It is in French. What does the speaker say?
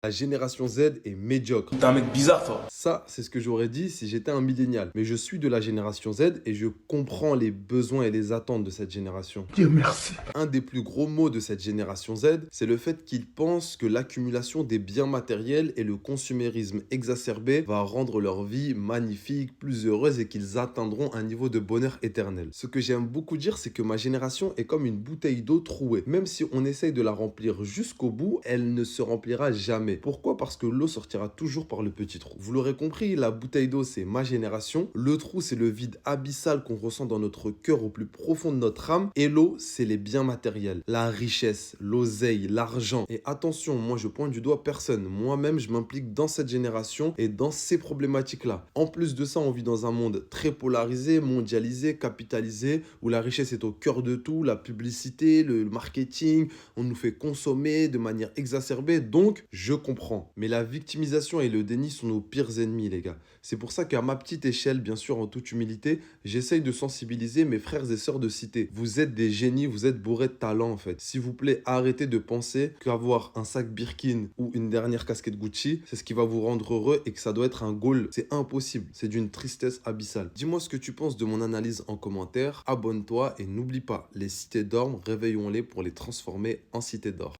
La génération Z est médiocre. T'es un mec bizarre, toi. Ça, c'est ce que j'aurais dit si j'étais un millénial. Mais je suis de la génération Z et je comprends les besoins et les attentes de cette génération. Dieu merci. Un des plus gros mots de cette génération Z, c'est le fait qu'ils pensent que l'accumulation des biens matériels et le consumérisme exacerbé va rendre leur vie magnifique, plus heureuse et qu'ils atteindront un niveau de bonheur éternel. Ce que j'aime beaucoup dire, c'est que ma génération est comme une bouteille d'eau trouée. Même si on essaye de la remplir jusqu'au bout, elle ne se remplira jamais. Pourquoi? Parce que l'eau sortira toujours par le petit trou. Vous l'aurez compris, la bouteille d'eau, c'est ma génération. Le trou, c'est le vide abyssal qu'on ressent dans notre cœur au plus profond de notre âme. Et l'eau, c'est les biens matériels, la richesse, l'oseille, l'argent. Et attention, moi, je pointe du doigt personne. Moi-même, je m'implique dans cette génération et dans ces problématiques-là. En plus de ça, on vit dans un monde très polarisé, mondialisé, capitalisé, où la richesse est au cœur de tout, la publicité, le marketing, on nous fait consommer de manière exacerbée. Donc, je comprends. Mais la victimisation et le déni sont nos pires ennemis, les gars. C'est pour ça qu'à ma petite échelle, bien sûr, en toute humilité, j'essaye de sensibiliser mes frères et sœurs de cité. Vous êtes des génies, vous êtes bourrés de talent, en fait. S'il vous plaît, arrêtez de penser qu'avoir un sac Birkin ou une dernière casquette Gucci, c'est ce qui va vous rendre heureux et que ça doit être un goal. C'est impossible. C'est d'une tristesse abyssale. Dis-moi ce que tu penses de mon analyse en commentaire. Abonne-toi et n'oublie pas, les cités dorment, réveillons-les pour les transformer en cités d'or.